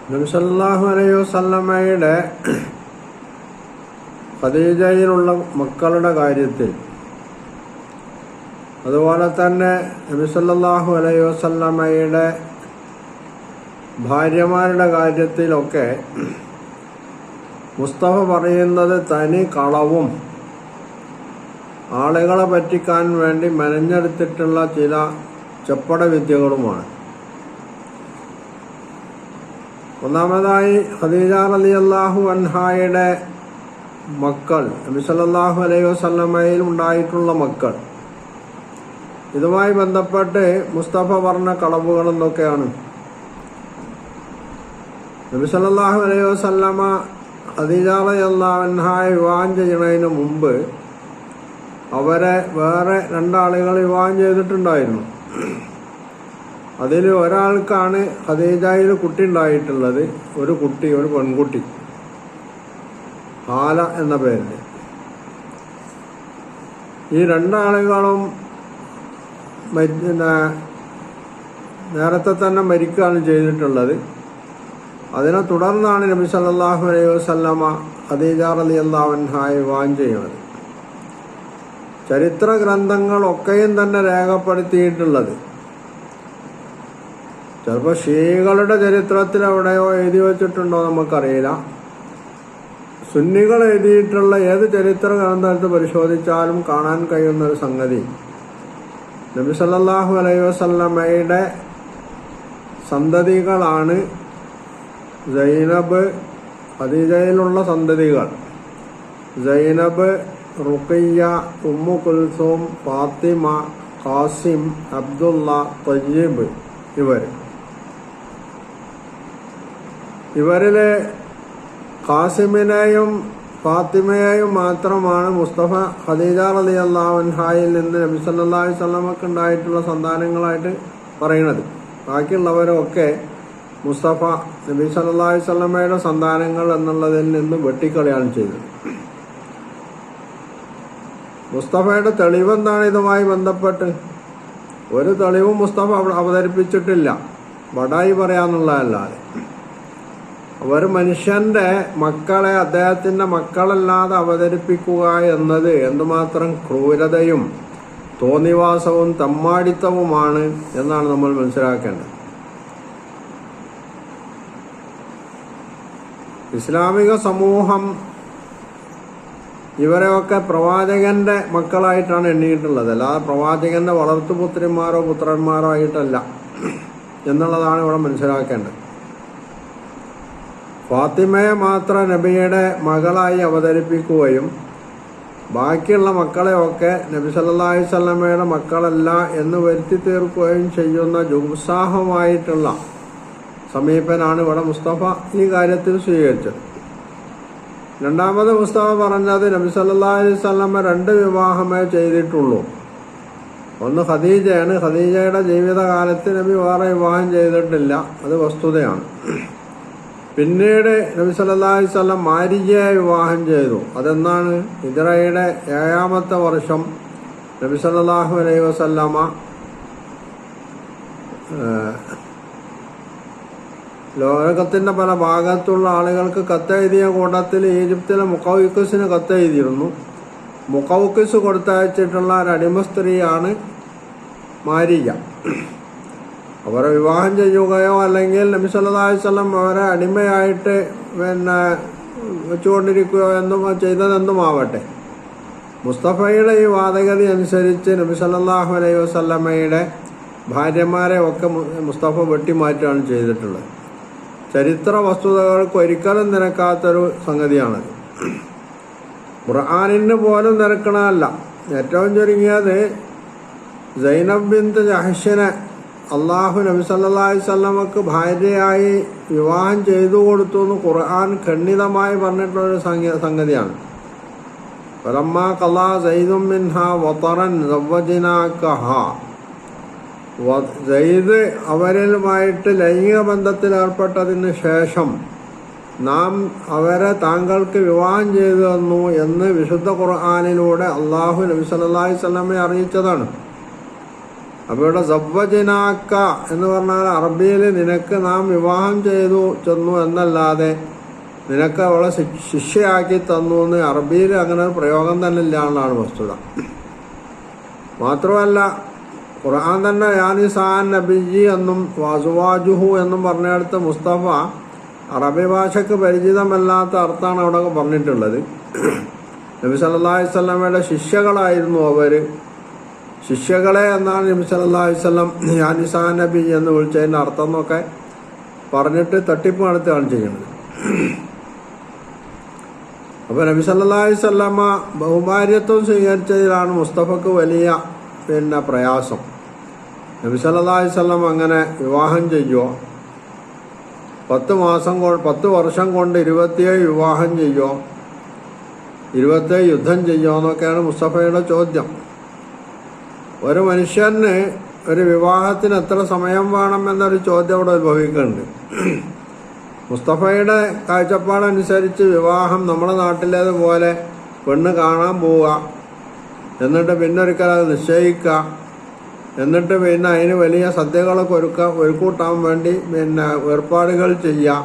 നബി സല്ലല്ലാഹു അലൈഹി വസല്ലമയുടെ ഖദീജയിലുള്ള മക്കളുടെ കാര്യത്തിൽ, അതുപോലെ തന്നെ നബി സല്ലല്ലാഹു അലൈഹി വസല്ലമയുടെ ഭാര്യമാരുടെ കാര്യത്തിലൊക്കെ മുസ്തഫ പറയുന്നത് തനി കളവും ആളുകളെ പറ്റിക്കാൻ വേണ്ടി മെനഞ്ഞെടുത്തിട്ടുള്ള ചില ചെപ്പട വിദ്യകളുമാണ്. ഒന്നാമതായി ഖദീജ റളിയല്ലാഹു അൻഹായുടെ മക്കൾ, നബി സല്ലല്ലാഹു അലൈഹി വസല്ലമയിൽ ഉണ്ടായിട്ടുള്ള മക്കൾ, ഇതുമായി ബന്ധപ്പെട്ട് മുസ്തഫ പറഞ്ഞ കളവുകൾ എന്തൊക്കെയാണ്? നബി സല്ലല്ലാഹു അലൈഹി വസല്ലമ ഖദീജ റളിയല്ലാഹു അൻഹായെ വിവാഹം ചെയ്യുന്നതിന് മുമ്പ് അവരെ വേറെ രണ്ടാളുകൾ വിവാഹം ചെയ്തിട്ടുണ്ടായിരുന്നു. അതിൽ ഒരാൾക്കാണ് ഖദീജയിൽ കുട്ടി ഉണ്ടായിട്ടുള്ളത്, ഒരു പെൺകുട്ടി, ഹാല എന്ന പേരിൽ. ഈ രണ്ടാളുകളും നേരത്തെ തന്നെ മരിക്കുകയാണ് ചെയ്തിട്ടുള്ളത്. അതിനെ തുടർന്നാണ് നബി സല്ലല്ലാഹു അലൈഹി വസല്ലമ ഖദീജ റളിയല്ലാഹു അൻഹായെ വിവാഹം ചെയ്യുന്നത്. ചരിത്ര ഗ്രന്ഥങ്ങളൊക്കെയും തന്നെ രേഖപ്പെടുത്തിയിട്ടുള്ളത്, ചിലപ്പോൾ ഷിയകളുടെ ചരിത്രത്തിൽ എവിടെയോ എഴുതി വച്ചിട്ടുണ്ടോ നമുക്കറിയില്ല. സുന്നികൾ എഴുതിയിട്ടുള്ള ഏത് ചരിത്ര ഗ്രന്ഥത്തിൽ പരിശോധിച്ചാലും കാണാൻ കഴിയുന്ന ഒരു സംഗതി, നബി സല്ലല്ലാഹു അലൈഹി വസല്ലമയുടെ സന്തതികളാണ് സൈനബ്, ഖദീജയിലുള്ള സന്തതികൾ Zainab, Ruqayya, Ummu Kulsum, Fatima, Qasim, Abdullah, Tayyib. ഇവരിലെ ഖാസിമിനെയും ഫാത്തിമയെയും മാത്രമാണ് മുസ്തഫ ഖദീജ റളിയല്ലാഹു അൻഹായിൽ നിന്ന് നബി സല്ലല്ലാഹു അലൈഹി വസല്ലമക്ക് ഉണ്ടായിട്ടുള്ള സന്താനങ്ങളായിട്ട് പറയുന്നത്. ബാക്കിയുള്ളവരൊക്കെ മുസ്തഫ നബി സല്ലല്ലാഹു അലൈഹി വസല്ലമയുടെ സന്താനങ്ങൾ എന്നുള്ളതിൽ നിന്ന് വെട്ടിക്കളയാണ് ചെയ്തത്. മുസ്തഫയുടെ തെളിവെന്താണ്? ഇതുമായി ബന്ധപ്പെട്ട് ഒരു തെളിവും മുസ്തഫ അവതരിപ്പിച്ചിട്ടില്ല, ബടായി പറയാന്നുള്ളതല്ലാതെ. ഒരു മനുഷ്യന്റെ മക്കളെ അദ്ദേഹത്തിന്റെ മക്കളല്ലാതെ അവതരിപ്പിക്കുക എന്നത് എന്തുമാത്രം ക്രൂരതയും തോന്നിവാസവും തമ്മാടിത്തവുമാണ് എന്നാണ് നമ്മൾ മനസ്സിലാക്കേണ്ടത്. ഇസ്ലാമിക സമൂഹം ഇവരെയൊക്കെ പ്രവാചകന്റെ മക്കളായിട്ടാണ് എണ്ണിയിട്ടുള്ളത്, അല്ലാതെ പ്രവാചകന്റെ വളർത്തുപുത്രിമാരോ പുത്രന്മാരോ ആയിട്ടല്ല എന്നുള്ളതാണ് ഇവിടെ മനസ്സിലാക്കേണ്ടത്. ഫാത്തിമയെ മാത്രം നബിയുടെ മകളായി അവതരിപ്പിക്കുകയും ബാക്കിയുള്ള മക്കളെയൊക്കെ നബി സല്ലല്ലാഹു അലൈഹി വസല്ലമയുടെ മക്കളല്ല എന്ന് വരുത്തി തീർക്കുകയും ചെയ്യുന്ന ജുംസാഹമായിട്ടുള്ള സമീപനാണ് ഇവിടെ മുസ്തഫ ഈ കാര്യത്തിൽ സ്വീകരിച്ചത്. രണ്ടാമത് മുസ്തഫ പറഞ്ഞത്, നബി സല്ലല്ലാഹു അലൈഹി വസല്ലമ 2 വിവാഹമേ ചെയ്തിട്ടുള്ളൂ. ഒന്ന് ഖദീജയാണ്. ഖദീജയുടെ ജീവിതകാലത്ത് നബി വേറെ വിവാഹം ചെയ്തിട്ടില്ല, അത് വസ്തുതയാണ്. പിന്നീട് നബി സല്ലല്ലാഹു അലൈഹി വസല്ലം മാരിജയെ വിവാഹം ചെയ്തു. അതെന്നാണ്? ഹിജ്റയുടെ 7ാമത്തെ വർഷം നബി സല്ലല്ലാഹു അലൈഹി വസല്ലമ ലോകത്തിന്റെ പല ഭാഗത്തുള്ള ആളുകൾക്ക് കത്തെഴുതിയ കൂട്ടത്തിൽ ഈജിപ്തിലെ മുഖൗക്കിസിന് കത്തെഴുതിയിരുന്നു. മുഖൗക്കിസ് കൊടുത്തയച്ചിട്ടുള്ള ഒരു അടിമ സ്ത്രീയാണ് മാരിയ. അവരെ വിവാഹം ചെയ്യുകയോ അല്ലെങ്കിൽ നബി സല്ലല്ലാഹു അലൈഹി വസല്ലം അവരെ അടിമയായിട്ട് വെച്ചുകൊണ്ടിരിക്കുകയോ ചെയ്തതെന്തുമാവട്ടെ, മുസ്തഫയുടെ ഈ വാദഗതി അനുസരിച്ച് നബി സല്ലല്ലാഹു അലൈഹി വസല്ലമയുടെ ഭാര്യമാരെ ഒക്കെ മുസ്തഫ വെട്ടിമാറ്റുകയാണ് ചെയ്തിട്ടുള്ളത്. ചരിത്ര വസ്തുതകൾക്ക് ഒരിക്കലും നിരക്കാത്തൊരു സംഗതിയാണത്. ഖുർആനിന് പോലും നിരക്കണമല്ല. ഏറ്റവും ചുരുങ്ങിയത് സൈനബ് ബിൻത് ജഹ്ഷിനെ അള്ളാഹു നബി സല്ലല്ലാഹു അലൈഹി വസല്ലമക്ക് ഭാര്യയായി വിവാഹം ചെയ്തു കൊടുത്തു എന്ന് ഖുർആൻ ഖണ്ഡിതമായി പറഞ്ഞിട്ടുള്ളൊരു സംഗതിയാണ്. ഫലമ്മാ ഖളാ സൈദും മിൻഹാ വതറൻ സവ്വജ്നാകഹാ, സയ്യിദ് അവരുമായിട്ട് ലൈംഗിക ബന്ധത്തിൽ ഏർപ്പെട്ടതിന് ശേഷം നാം അവരെ താങ്കൾക്ക് വിവാഹം ചെയ്തു തന്നു എന്ന് വിശുദ്ധ ഖുർആനിലൂടെ അള്ളാഹു നബി സല്ലല്ലാഹു അലൈഹി വസല്ലമയെ അറിയിച്ചതാണ്. അപ്പോൾ ഇവിടെ സവ്വജനാക്ക എന്ന് പറഞ്ഞാൽ അറബിയിൽ നിനക്ക് നാം വിവാഹം ചെയ്തു ചെന്നു എന്നല്ലാതെ നിനക്ക് അവളെ ശിഷ്യയാക്കി തന്നു എന്ന് അറബിയിൽ അങ്ങനെ ഒരു പ്രയോഗം തന്നെ ഇല്ല എന്നാണ് വസ്തുത. മാത്രമല്ല ഖുർആൻ തന്നെ യാനിസാൻ നബിജി എന്നും വാസുവാജുഹു എന്നും പറഞ്ഞെടുത്ത് മുസ്തഫ അറബി ഭാഷയ്ക്ക് പരിചിതമല്ലാത്ത അർത്ഥമാണ് അവിടെ പറഞ്ഞിട്ടുള്ളത്. നബി സല്ലല്ലാഹു അലൈഹി വസല്ലമയുടെ ശിഷ്യകളായിരുന്നു അവർ. ശിഷ്യകളെ എന്നാണ് നബി സല്ലല്ലാഹു അലൈഹി വസല്ലം യാനിസാൻ നബി എന്ന് വിളിച്ചതിൻ്റെ അർത്ഥം എന്നൊക്കെ പറഞ്ഞിട്ട് തട്ടിപ്പ് നടത്തുകയാണ് ചെയ്യുന്നത്. അപ്പോൾ നബി സല്ലല്ലാഹു അലൈഹി വസല്ലമ ബഹുഭാര്യത്വം സ്വീകരിച്ചതിലാണ് മുസ്തഫക്ക് വലിയ പ്രയാസം. നബി സല്ലല്ലാഹു അലൈഹി വസല്ലം അങ്ങനെ വിവാഹം ചെയ്യുമോ, 10 വർഷം കൊണ്ട് 27 വിവാഹം ചെയ്യുമോ, 27 യുദ്ധം ചെയ്യുമോ എന്നൊക്കെയാണ് മുസ്തഫയുടെ ചോദ്യം. ഒരു മനുഷ്യന് ഒരു വിവാഹത്തിന് എത്ര സമയം വേണം എന്നൊരു ചോദ്യം അവിടെ ഉത്ഭവിക്കുന്നുണ്ട്. മുസ്തഫയുടെ കാഴ്ചപ്പാടനുസരിച്ച് വിവാഹം നമ്മുടെ നാട്ടിലേതുപോലെ പെണ്ണ് കാണാൻ പോവുക, എന്നിട്ട് പിന്നെ ഒരിക്കൽ അത് നിശ്ചയിക്കുക, എന്നിട്ട് പിന്നെ അതിന് വലിയ സദ്യകളൊക്കെ ഒരുക്കൂട്ടാൻ വേണ്ടി ഏർപ്പാടുകൾ ചെയ്യുക,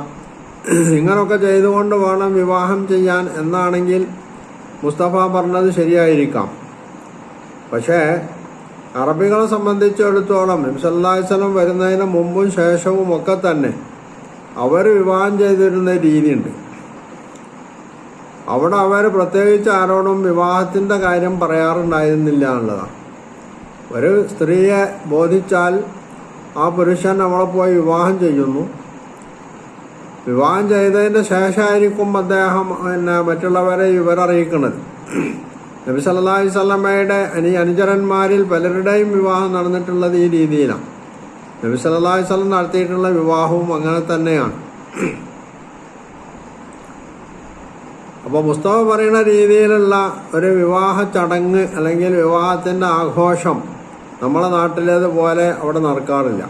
ഇങ്ങനൊക്കെ ചെയ്തുകൊണ്ട് വേണം വിവാഹം ചെയ്യാൻ എന്നാണെങ്കിൽ മുസ്തഫ പറഞ്ഞത് ശരിയായിരിക്കാം. പക്ഷേ അറബികളെ സംബന്ധിച്ചിടത്തോളം നബി സല്ലല്ലാഹു അലൈഹി വസല്ലം വരുന്നതിന് മുമ്പും ശേഷവും ഒക്കെ തന്നെ അവർ വിവാഹം ചെയ്തിരുന്ന രീതിയുണ്ട്. അവിടെ അവർ പ്രത്യേകിച്ച് ആരോടും വിവാഹത്തിൻ്റെ കാര്യം പറയാറുണ്ടായിരുന്നില്ല എന്നുള്ളതാണ്. ഒരു സ്ത്രീയെ ബോധിച്ചാൽ ആ പുരുഷൻ അവളെ പോയി വിവാഹം ചെയ്യുന്നു. വിവാഹം ചെയ്തതിന് ശേഷമായിരിക്കും അദ്ദേഹം മറ്റുള്ളവരെ വിവരറിയിക്കുന്നത്. നബി സല്ലല്ലാഹു അലൈഹി വസല്ലമയുടെ അനുചരന്മാരിൽ പലരുടെയും വിവാഹം നടന്നിട്ടുള്ളത് ഈ രീതിയിലാണ്. നബി സല്ലല്ലാഹു അലൈഹി വസല്ലം നടത്തിയിട്ടുള്ള വിവാഹവും അങ്ങനെ തന്നെയാണ്. അപ്പോൾ മുസ്തഫ പറയുന്ന രീതിയിലുള്ള ഒരു വിവാഹ ചടങ്ങ് അല്ലെങ്കിൽ വിവാഹത്തിൻ്റെ ആഘോഷം നമ്മളെ നാട്ടിലേതുപോലെ അവിടെ നടക്കാറില്ല.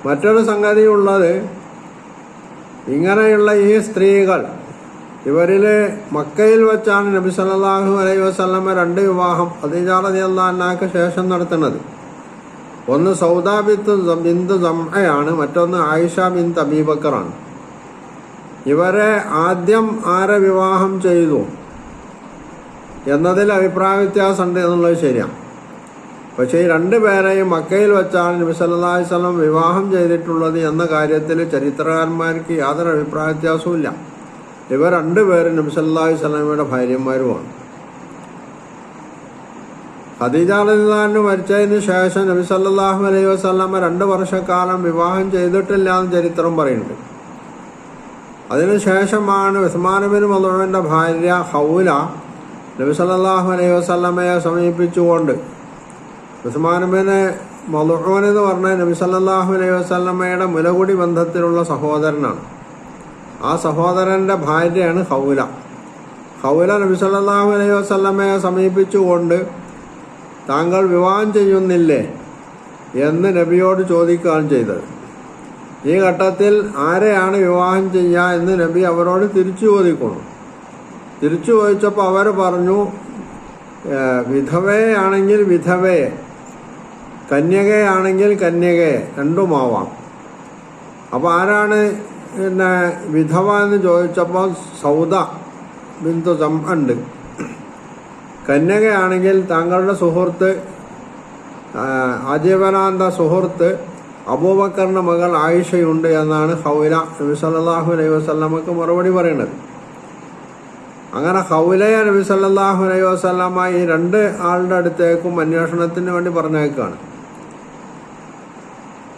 മറ്റൊരു സംഗതി ഉള്ളത്, ഇങ്ങനെയുള്ള ഈ സ്ത്രീകൾ ഇവരിൽ മക്കയിൽ വെച്ചാണ് നബി സല്ലല്ലാഹു അലൈഹി വസല്ലമ 2 വിവാഹം ഖദീജ റളിയല്ലാഹു അൻഹയ്ക്ക് ശേഷം നടത്തുന്നത്. ഒന്ന് സൗദ ബിന്തു സംഅയാണ്, മറ്റൊന്ന് ആയിഷ ബിന്ത് അബീബക്കറാണ്. ഇവരെ ആദ്യം ആരെ വിവാഹം ചെയ്തു എന്നതിൽ അഭിപ്രായ വ്യത്യാസമുണ്ട് എന്നുള്ളത് ശരിയാണ്. പക്ഷേ ഈ 2 പേരെയും മക്കയിൽ വെച്ചാണ് നബി സല്ലല്ലാഹു അലൈഹി വസല്ലം വിവാഹം ചെയ്തിട്ടുള്ളത് എന്ന കാര്യത്തിൽ ചരിത്രകാരന്മാർക്ക് യാതൊരു അഭിപ്രായ വ്യത്യാസവും ഇല്ല. ഇവർ 2 പേരും നബി സല്ലല്ലാഹു അലൈഹി വസല്ലമയുടെ ഭാര്യമാരുമാണ്. ഖദീജ റളിയല്ലാഹു അൻഹ മരിച്ചതിന് ശേഷം നബി സല്ലല്ലാഹു അലൈഹി വസല്ലമ 2 വർഷക്കാലം വിവാഹം ചെയ്തിട്ടില്ല എന്ന് ചരിത്രം പറയുന്നുണ്ട്. അതിനുശേഷമാണ് ഉസ്മാൻ ബിൻ മദ്ഊന്റെ ഭാര്യ ഹൗല നബി സല്ലല്ലാഹു അലൈഹി വസല്ലമയെ സമീപിച്ചുകൊണ്ട്, ഉസ്മാൻ ബിൻ മദ്ഊൻ എന്ന് പറഞ്ഞ നബി സല്ലല്ലാഹു അലൈഹി വസല്ലമയുടെ മുലകുടി ബന്ധത്തിലുള്ള സഹോദരനാണ്. ആ സഹോദരൻ്റെ ഭാര്യയാണ് ഹൗല. ഹൗല നബി സല്ലല്ലാഹു അലൈഹി വസല്ലമയെ സമീപിച്ചുകൊണ്ട് താങ്കൾ വിവാഹം ചെയ്യുന്നില്ലേ എന്ന് നബിയോട് ചോദിക്കുകയാണ് ചെയ്തത്. ഈ ഘട്ടത്തിൽ ആരെയാണ് വിവാഹം ചെയ്യുക എന്ന് നബി അവരോട് തിരിച്ചു ചോദിക്കുന്നു. തിരിച്ചു ചോദിച്ചപ്പോൾ അവർ പറഞ്ഞു, വിധവയാണെങ്കിൽ വിധവയെ, കന്യകയാണെങ്കിൽ കന്യകയെ, രണ്ടുമാവാം. അപ്പോൾ ആരാണ് വിധവ എന്ന് ചോദിച്ചപ്പോൾ സൗദ ബിന്തു സംഅണ്ട്. കന്യകയാണെങ്കിൽ താങ്കളുടെ സുഹൃത്ത്, ആജീവനാന്ത സുഹൃത്ത് അബൂബക്കറിന്റെ മകൾ ആയിഷയുണ്ട് എന്നാണ് ഹൗല നബി സല്ലല്ലാഹു അലൈഹി വസല്ലമക്ക് മറുപടി പറയുന്നത്. അങ്ങനെ ഹൗലയെ നബി സല്ലല്ലാഹു അലൈഹി വസല്ലമ ഈ 2 ആളുടെ അടുത്തേക്കും അന്വേഷണത്തിന് വേണ്ടി പറഞ്ഞേക്കാണ്.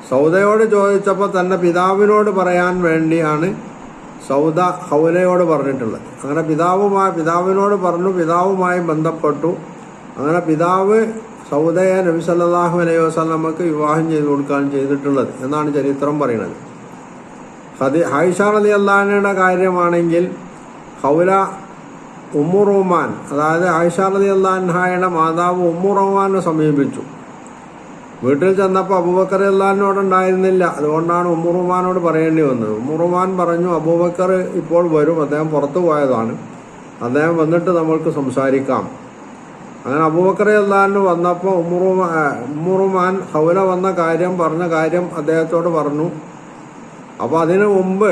സൗദയോട് ചോദിച്ചപ്പോൾ തൻ്റെ പിതാവിനോട് പറയാൻ വേണ്ടിയാണ് സൗദ ഹൗലയോട് പറഞ്ഞിട്ടുള്ളത്. അങ്ങനെ പിതാവിനോട് പറഞ്ഞു, പിതാവുമായി ബന്ധപ്പെട്ടു. അങ്ങനെ പിതാവ് സൗദയെ നബി സല്ലല്ലാഹു അലൈഹി വസല്ലമക്ക് വിവാഹം ചെയ്തു കൊടുക്കാൻ ചെയ്തിട്ടുള്ളത് എന്നാണ് ചരിത്രം പറയുന്നത്. ആയിഷ റളിയല്ലാഹു അൻഹയുടെ കാര്യമാണെങ്കിൽ ഹൗല ഉമ്മു റൂമാൻ, അതായത് ആയിഷ റളിയല്ലാഹു അൻഹയുടെ മാതാവ് ഉമ്മു റൂമാനെ സമീപിച്ചു. വീട്ടിൽ ചെന്നപ്പോൾ അബൂബക്കർ റളിയല്ലാഹു ഉണ്ടായിരുന്നില്ല. അതുകൊണ്ടാണ് ഉമ്മു റൂമാനോട് പറയേണ്ടി വന്നത്. ഉമ്മു റൂമാൻ പറഞ്ഞു, അബൂബക്കർ ഇപ്പോൾ വരും, അദ്ദേഹം പുറത്തു പോയതാണ്, അദ്ദേഹം വന്നിട്ട് നമ്മൾക്ക് സംസാരിക്കാം അങ്ങനെ അബൂബക്കർ റളിയല്ലാഹു വന്നപ്പോൾ ഉമ്മുറുമാൻ ഹൗല വന്ന കാര്യം പറഞ്ഞ കാര്യം അദ്ദേഹത്തോട് പറഞ്ഞു. അപ്പോൾ അതിനു മുമ്പ്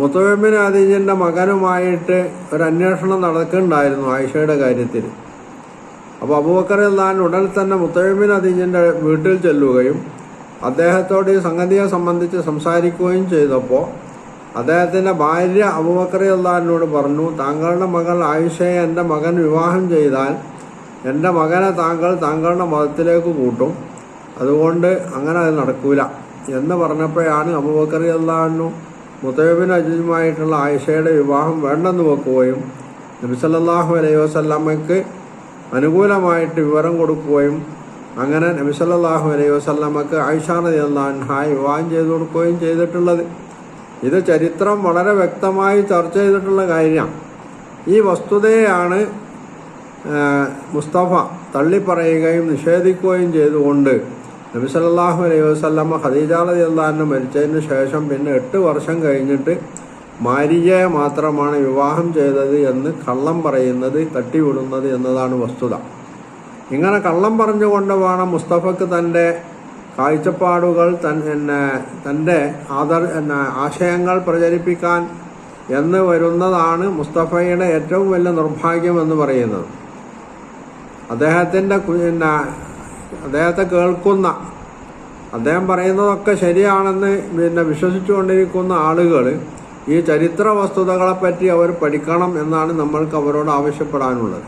മുത്തവ്വിബ് ബിൻ അദീജിന്റെ മകനുമായിട്ട് ഒരു അന്വേഷണം നടക്കുന്നുണ്ടായിരുന്നു ആയിഷയുടെ കാര്യത്തിൽ. അപ്പോൾ അബൂബക്കർ റളിയല്ലാഹു ഉടൻ തന്നെ മുത്തവ്വിബ് ബിൻ അദീജിന്റെ വീട്ടിൽ ചെല്ലുകയും അദ്ദേഹത്തോട് ഈ സംഗതിയെ സംബന്ധിച്ച് സംസാരിക്കുകയും ചെയ്തപ്പോൾ അദ്ദേഹത്തിൻ്റെ ഭാര്യ അബൂബക്കർ റളിയല്ലാഹുവിനോട് പറഞ്ഞു, താങ്കളുടെ മകൾ ആയിഷയെ എൻ്റെ മകൻ വിവാഹം ചെയ്താൽ എൻ്റെ മകനെ താങ്കളുടെ മതത്തിലേക്ക് കൂട്ടും, അതുകൊണ്ട് അങ്ങനെ അത് നടക്കൂല എന്ന് പറഞ്ഞപ്പോഴാണ് അബൂബക്കർ റളിയല്ലാഹു മുത്തവ്വിബ് ബിൻ അദീജുമായിട്ടുള്ള ആയിഷയുടെ വിവാഹം വേണ്ടെന്ന് വെക്കുകയും നബി സല്ലല്ലാഹു അലൈഹി വസല്ലമയ്ക്ക് അനുകൂലമായിട്ട് വിവരം കൊടുക്കുകയും അങ്ങനെ നബി സല്ലല്ലാഹു അലൈഹി വസല്ലമയ്ക്ക് ആയിഷ റളിയല്ലാഹു അൻഹയെ വിവാഹം ചെയ്തു കൊടുക്കുകയും ചെയ്തിട്ടുള്ളത്. ഇത് ചരിത്രം വളരെ വ്യക്തമായി ചർച്ച ചെയ്തിട്ടുള്ള കാര്യമാണ്. ഈ വസ്തുതയാണ് മുസ്തഫ തള്ളിപ്പറയുകയും നിഷേധിക്കുകയും ചെയ്തുകൊണ്ട് നബി സല്ലല്ലാഹു അലൈഹി വസല്ലമ ഖദീജ റളിയല്ലാഹു അൻഹ മരിച്ചതിന് ശേഷം പിന്നെ 8 വർഷം കഴിഞ്ഞിട്ട് മാരിയയെ മാത്രമാണ് വിവാഹം ചെയ്തത് എന്ന് കള്ളം പറയുന്നത്, തട്ടിവിടുന്നത് എന്നതാണ് വസ്തുത. ഇങ്ങനെ കള്ളം പറഞ്ഞുകൊണ്ട് വേണം മുസ്തഫക്ക് തൻ്റെ കാഴ്ചപ്പാടുകൾ തൻ്റെ ആശയങ്ങൾ പ്രചരിപ്പിക്കാൻ എന്ന് വരുന്നതാണ് മുസ്തഫയുടെ ഏറ്റവും വലിയ നിർഭാഗ്യം എന്ന് പറയുന്നത്. അദ്ദേഹത്തെ കേൾക്കുന്ന, അദ്ദേഹം പറയുന്നതൊക്കെ ശരിയാണെന്ന് വിശ്വസിച്ചുകൊണ്ടിരിക്കുന്ന ആളുകൾ ഈ ചരിത്ര വസ്തുതകളെപ്പറ്റി അവർ പഠിക്കണം എന്നാണ് നമ്മൾക്ക് അവരോട് ആവശ്യപ്പെടാനുള്ളത്.